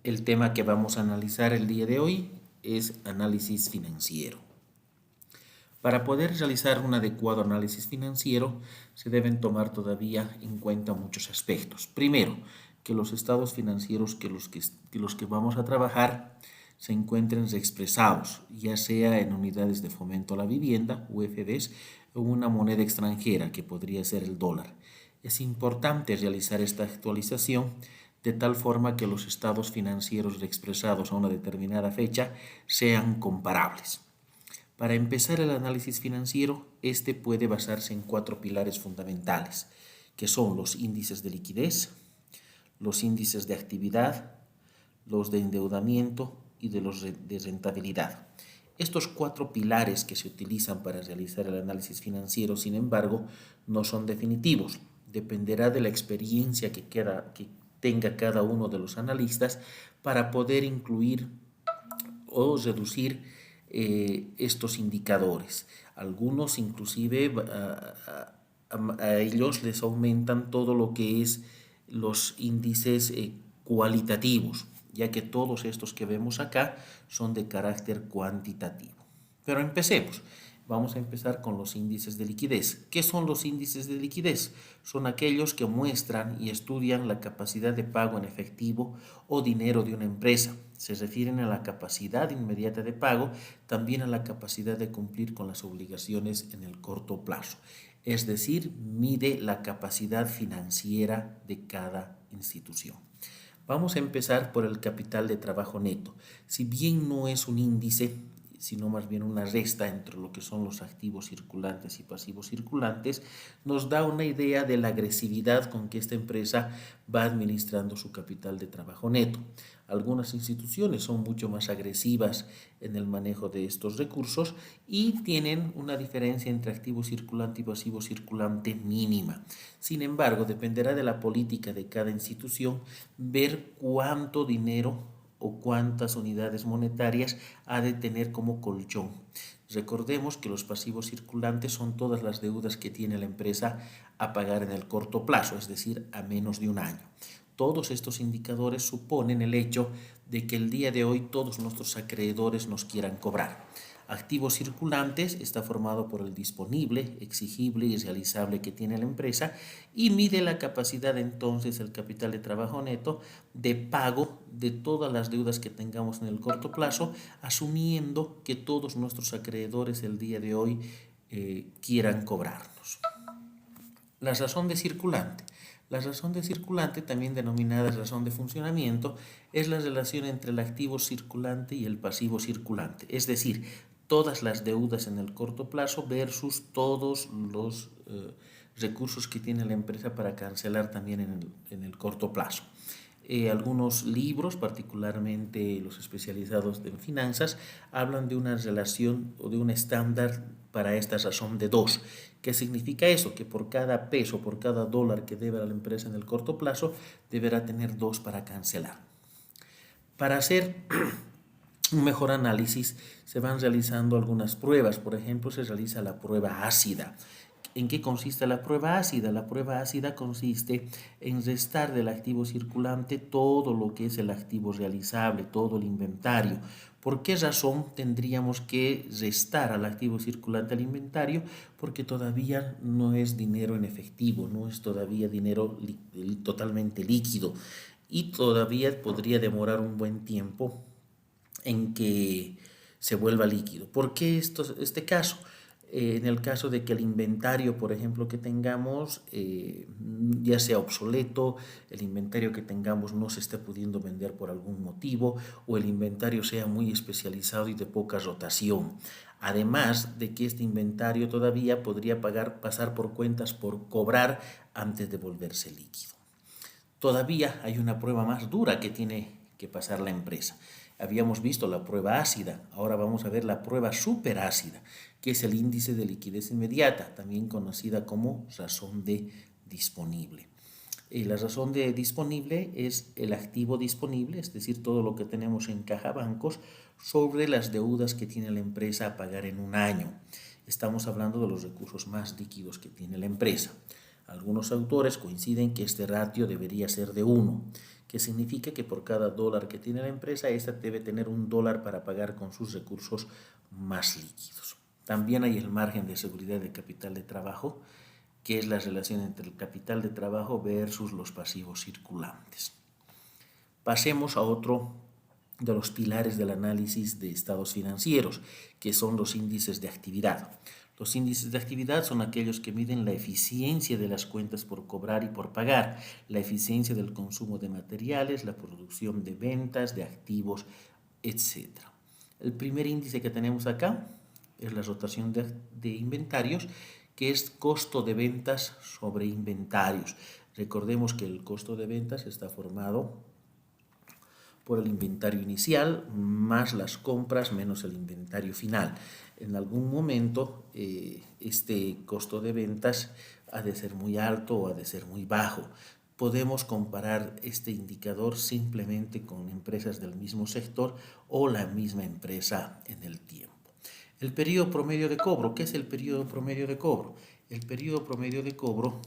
El tema que vamos a analizar el día de hoy es análisis financiero. Para poder realizar un adecuado análisis financiero se deben tomar todavía en cuenta muchos aspectos. Primero, que los estados financieros que los que vamos a trabajar se encuentren expresados, ya sea en unidades de fomento a la vivienda, UFDs, o una moneda extranjera que podría ser el dólar. Es importante realizar esta actualización de tal forma que los estados financieros expresados a una determinada fecha sean comparables. Para empezar el análisis financiero, este puede basarse en 4 pilares fundamentales, que son los índices de liquidez, los índices de actividad, los de endeudamiento y de los de rentabilidad. Estos 4 pilares que se utilizan para realizar el análisis financiero, sin embargo, no son definitivos. Dependerá de la experiencia que tenga cada uno de los analistas para poder incluir o reducir estos indicadores. Algunos inclusive a ellos les aumentan todo lo que es los índices cualitativos, ya que todos estos que vemos acá son de carácter cuantitativo. Pero empecemos. Vamos a empezar con los índices de liquidez. ¿Qué son los índices de liquidez? Son aquellos que muestran y estudian la capacidad de pago en efectivo o dinero de una empresa. Se refieren a la capacidad inmediata de pago, también a la capacidad de cumplir con las obligaciones en el corto plazo. Es decir, mide la capacidad financiera de cada institución. Vamos a empezar por el capital de trabajo neto. Si bien no es un índice, sino más bien una resta entre lo que son los activos circulantes y pasivos circulantes, nos da una idea de la agresividad con que esta empresa va administrando su capital de trabajo neto. Algunas instituciones son mucho más agresivas en el manejo de estos recursos y tienen una diferencia entre activo circulante y pasivo circulante mínima. Sin embargo, dependerá de la política de cada institución ver cuánto dinero o cuántas unidades monetarias ha de tener como colchón. Recordemos que los pasivos circulantes son todas las deudas que tiene la empresa a pagar en el corto plazo, es decir, a menos de un año. Todos estos indicadores suponen el hecho de que el día de hoy todos nuestros acreedores nos quieran cobrar. Activos circulantes está formado por el disponible, exigible y realizable que tiene la empresa y mide la capacidad entonces el capital de trabajo neto de pago de todas las deudas que tengamos en el corto plazo, asumiendo que todos nuestros acreedores el día de hoy quieran cobrarnos. La razón de circulante. La razón de circulante, también denominada razón de funcionamiento, es la relación entre el activo circulante y el pasivo circulante, es decir, todas las deudas en el corto plazo versus todos los recursos que tiene la empresa para cancelar también en el corto plazo. Algunos libros, particularmente los especializados en finanzas, hablan de una relación o de un estándar para esta razón de 2. ¿Qué significa eso? Que por cada peso, por cada dólar que debe a la empresa en el corto plazo, deberá tener 2 para cancelar. Para hacer un mejor análisis se van realizando algunas pruebas. Por ejemplo, se realiza la prueba ácida. ¿En qué consiste la prueba ácida? La prueba ácida consiste en restar del activo circulante todo lo que es el activo realizable, todo el inventario. ¿Por qué razón tendríamos que restar al activo circulante al inventario? Porque todavía no es dinero en efectivo, no es todavía dinero totalmente líquido y todavía podría demorar un buen tiempo en que se vuelva líquido. ¿Por qué este caso? En el caso de que el inventario, por ejemplo, que tengamos ya sea obsoleto, el inventario que tengamos no se esté pudiendo vender por algún motivo o el inventario sea muy especializado y de poca rotación. Además de que este inventario todavía podría pasar por cuentas por cobrar antes de volverse líquido. Todavía hay una prueba más dura que tiene que pasar la empresa. Habíamos visto la prueba ácida, ahora vamos a ver la prueba superácida, que es el índice de liquidez inmediata, también conocida como razón de disponible. La razón de disponible es el activo disponible, es decir, todo lo que tenemos en caja bancos sobre las deudas que tiene la empresa a pagar en un año. Estamos hablando de los recursos más líquidos que tiene la empresa. Algunos autores coinciden que este ratio debería ser de 1, que significa que por cada dólar que tiene la empresa, esta debe tener $1 para pagar con sus recursos más líquidos. También hay el margen de seguridad de capital de trabajo, que es la relación entre el capital de trabajo versus los pasivos circulantes. Pasemos a otro de los pilares del análisis de estados financieros, que son los índices de actividad. Los índices de actividad son aquellos que miden la eficiencia de las cuentas por cobrar y por pagar, la eficiencia del consumo de materiales, la producción de ventas, de activos, etc. El primer índice que tenemos acá es la rotación de inventarios, que es costo de ventas sobre inventarios. Recordemos que el costo de ventas está formado por el inventario inicial más las compras menos el inventario final. En algún momento este costo de ventas ha de ser muy alto o ha de ser muy bajo. Podemos comparar este indicador simplemente con empresas del mismo sector o la misma empresa en el tiempo. El periodo promedio de cobro. ¿Qué es el periodo promedio de cobro? El periodo promedio de cobro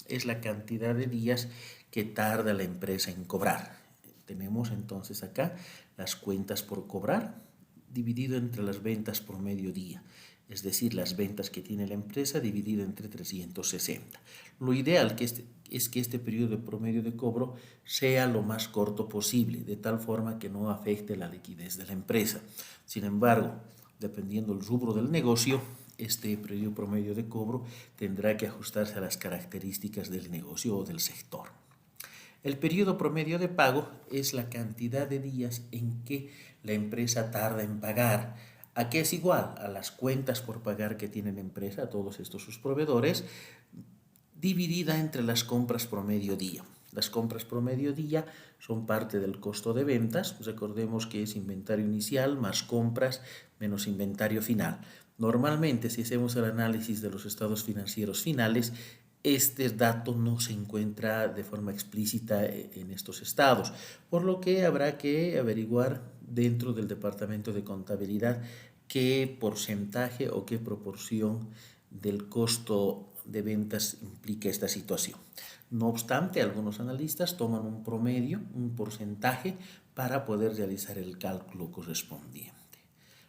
es la cantidad de días que tarda la empresa en cobrar. Tenemos entonces acá las cuentas por cobrar dividido entre las ventas por medio día, es decir, las ventas que tiene la empresa dividido entre 360. Lo ideal es que este periodo de promedio de cobro sea lo más corto posible, de tal forma que no afecte la liquidez de la empresa. Sin embargo, dependiendo del rubro del negocio, este periodo promedio de cobro tendrá que ajustarse a las características del negocio o del sector. El periodo promedio de pago es la cantidad de días en que la empresa tarda en pagar. ¿A qué es igual? A las cuentas por pagar que tiene la empresa, a todos estos sus proveedores, dividida entre las compras promedio día. Las compras promedio día son parte del costo de ventas. Recordemos que es inventario inicial más compras menos inventario final. Normalmente, si hacemos el análisis de los estados financieros finales, este dato no se encuentra de forma explícita en estos estados, por lo que habrá que averiguar dentro del departamento de contabilidad qué porcentaje o qué proporción del costo de ventas implica esta situación. No obstante, algunos analistas toman un promedio, un porcentaje, para poder realizar el cálculo correspondiente.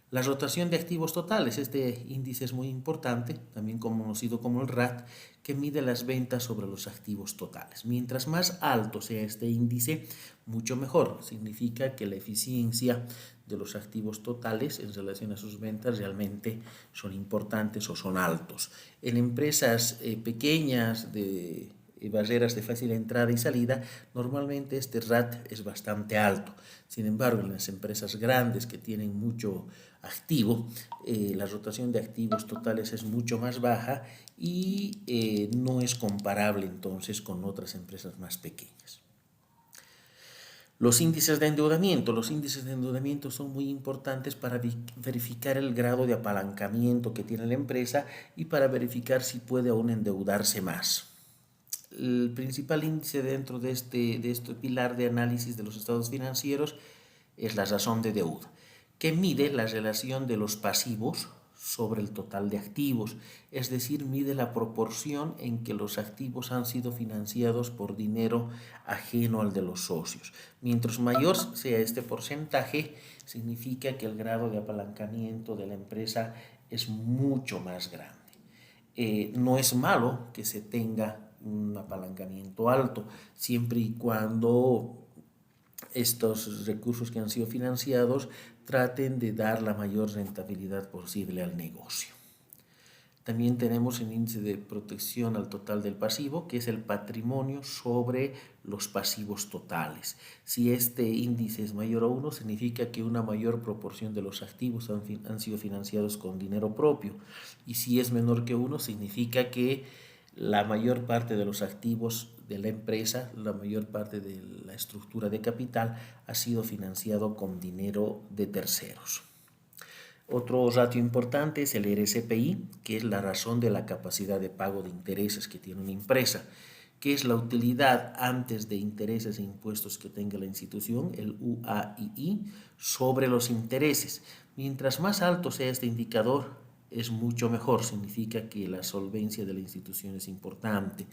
La rotación de activos totales, este índice es muy importante, también conocido como el RAT, que mide las ventas sobre los activos totales. Mientras más alto sea este índice, mucho mejor. Significa que la eficiencia de los activos totales en relación a sus ventas realmente son importantes o son altos. En empresas pequeñas de barreras de fácil entrada y salida, normalmente este RAT es bastante alto. Sin embargo, en las empresas grandes que tienen mucho activo, la rotación de activos totales es mucho más baja y no es comparable entonces con otras empresas más pequeñas. Los índices de endeudamiento. Los índices de endeudamiento son muy importantes para verificar el grado de apalancamiento que tiene la empresa y para verificar si puede aún endeudarse más. El principal índice dentro de este pilar de análisis de los estados financieros es la razón de deuda, que mide la relación de los pasivos sobre el total de activos, es decir, mide la proporción en que los activos han sido financiados por dinero ajeno al de los socios. Mientras mayor sea este porcentaje, significa que el grado de apalancamiento de la empresa es mucho más grande. No es malo que se tenga un apalancamiento alto, siempre y cuando estos recursos que han sido financiados traten de dar la mayor rentabilidad posible al negocio. También tenemos el índice de protección al total del pasivo, que es el patrimonio sobre los pasivos totales. Si este índice es mayor a 1, significa que una mayor proporción de los activos han sido financiados con dinero propio. Y si es menor que 1, significa que la mayor parte de los activos de la empresa, la mayor parte de la estructura de capital ha sido financiado con dinero de terceros. Otro ratio importante es el RSPI, que es la razón de la capacidad de pago de intereses que tiene una empresa, que es la utilidad antes de intereses e impuestos que tenga la institución, el UAII, sobre los intereses. Mientras más alto sea este indicador, es mucho mejor, significa que la solvencia de la institución es importante.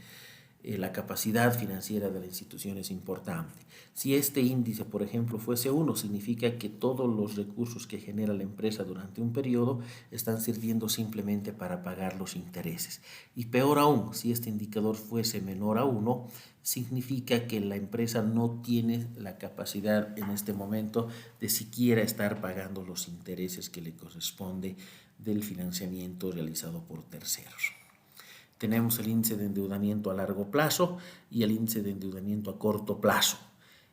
la capacidad financiera de la institución es importante. Si este índice, por ejemplo, fuese 1, significa que todos los recursos que genera la empresa durante un periodo están sirviendo simplemente para pagar los intereses. Y peor aún, si este indicador fuese menor a 1, significa que la empresa no tiene la capacidad en este momento de siquiera estar pagando los intereses que le corresponde del financiamiento realizado por terceros. Tenemos el índice de endeudamiento a largo plazo y el índice de endeudamiento a corto plazo.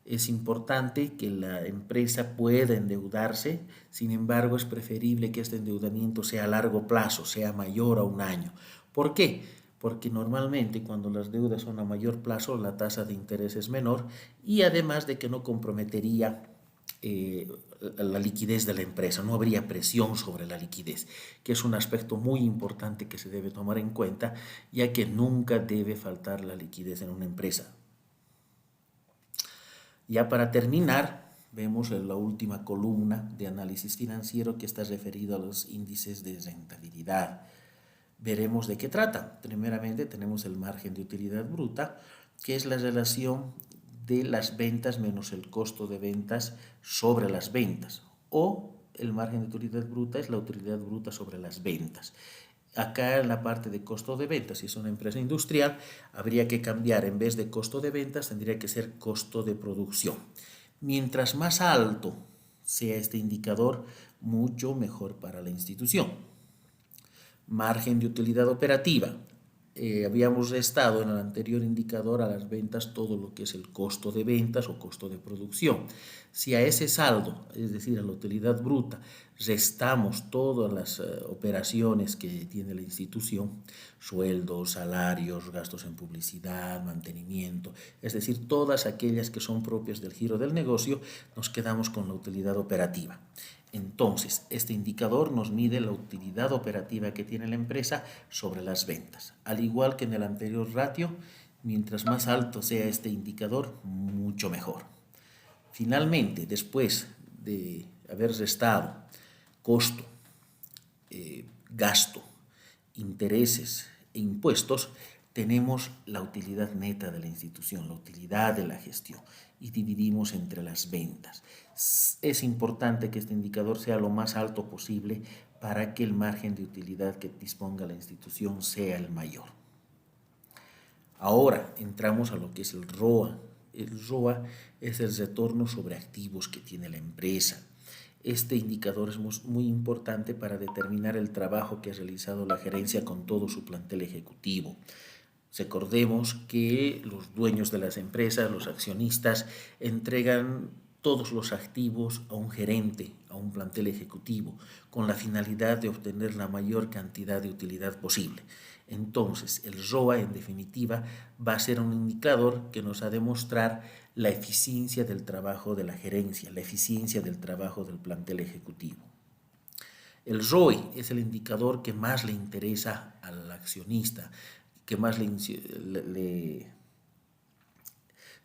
Es importante que la empresa pueda endeudarse, sin embargo es preferible que este endeudamiento sea a largo plazo, sea mayor a un año. ¿Por qué? Porque normalmente cuando las deudas son a mayor plazo la tasa de interés es menor y además de que no comprometería la liquidez de la empresa, no habría presión sobre la liquidez, que es un aspecto muy importante que se debe tomar en cuenta, ya que nunca debe faltar la liquidez en una empresa. Ya para terminar, vemos la última columna de análisis financiero que está referido a los índices de rentabilidad. Veremos de qué trata. Primeramente tenemos el margen de utilidad bruta, que es la relación de las ventas menos el costo de ventas sobre las ventas, o el margen de utilidad bruta es la utilidad bruta sobre las ventas. Acá en la parte de costo de ventas, si es una empresa industrial, habría que cambiar, en vez de costo de ventas, tendría que ser costo de producción. Mientras más alto sea este indicador, mucho mejor para la institución. Margen de utilidad operativa. Habíamos restado en el anterior indicador a las ventas todo lo que es el costo de ventas o costo de producción. Si a ese saldo, es decir, a la utilidad bruta, restamos todas las operaciones que tiene la institución, sueldos, salarios, gastos en publicidad, mantenimiento, es decir, todas aquellas que son propias del giro del negocio, nos quedamos con la utilidad operativa. Entonces, este indicador nos mide la utilidad operativa que tiene la empresa sobre las ventas. Al igual que en el anterior ratio, mientras más alto sea este indicador, mucho mejor. Finalmente, después de haber restado costo, gasto, intereses e impuestos, tenemos la utilidad neta de la institución, la utilidad de la gestión, y dividimos entre las ventas. Es importante que este indicador sea lo más alto posible para que el margen de utilidad que disponga la institución sea el mayor. Ahora entramos a lo que es el ROA. El ROA es el retorno sobre activos que tiene la empresa. Este indicador es muy importante para determinar el trabajo que ha realizado la gerencia con todo su plantel ejecutivo. Recordemos que los dueños de las empresas, los accionistas, entregan todos los activos a un gerente, a un plantel ejecutivo, con la finalidad de obtener la mayor cantidad de utilidad posible. Entonces, el ROA, en definitiva, va a ser un indicador que nos ha de mostrar la eficiencia del trabajo de la gerencia, la eficiencia del trabajo del plantel ejecutivo. El ROI es el indicador que más le interesa al accionista, que más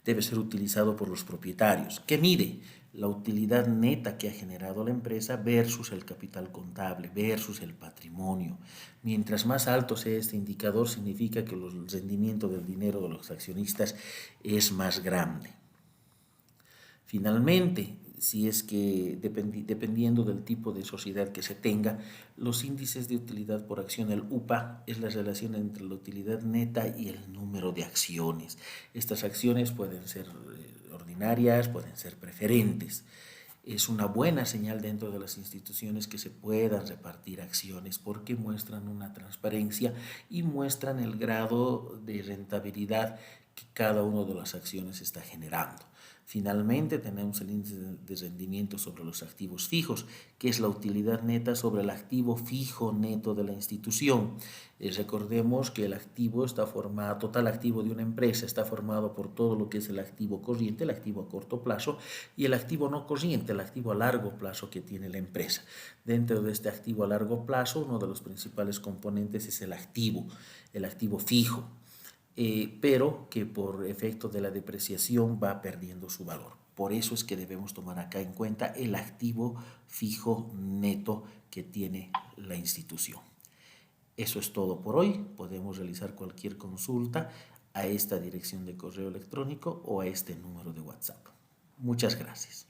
debe ser utilizado por los propietarios, que mide la utilidad neta que ha generado la empresa versus el capital contable, versus el patrimonio. Mientras más alto sea este indicador, significa que el rendimiento del dinero de los accionistas es más grande. Finalmente, si es que dependiendo del tipo de sociedad que se tenga, los índices de utilidad por acción, el UPA, es la relación entre la utilidad neta y el número de acciones. Estas acciones pueden ser ordinarias, pueden ser preferentes. Es una buena señal dentro de las instituciones que se puedan repartir acciones porque muestran una transparencia y muestran el grado de rentabilidad que cada una de las acciones está generando. Finalmente tenemos el índice de rendimiento sobre los activos fijos, que es la utilidad neta sobre el activo fijo neto de la institución. Recordemos que el activo está formado, total activo de una empresa está formado por todo lo que es el activo corriente, el activo a corto plazo, y el activo no corriente, el activo a largo plazo que tiene la empresa. Dentro de este activo a largo plazo, uno de los principales componentes es el activo fijo. Pero que por efecto de la depreciación va perdiendo su valor. Por eso es que debemos tomar acá en cuenta el activo fijo neto que tiene la institución. Eso es todo por hoy. Podemos realizar cualquier consulta a esta dirección de correo electrónico o a este número de WhatsApp. Muchas gracias.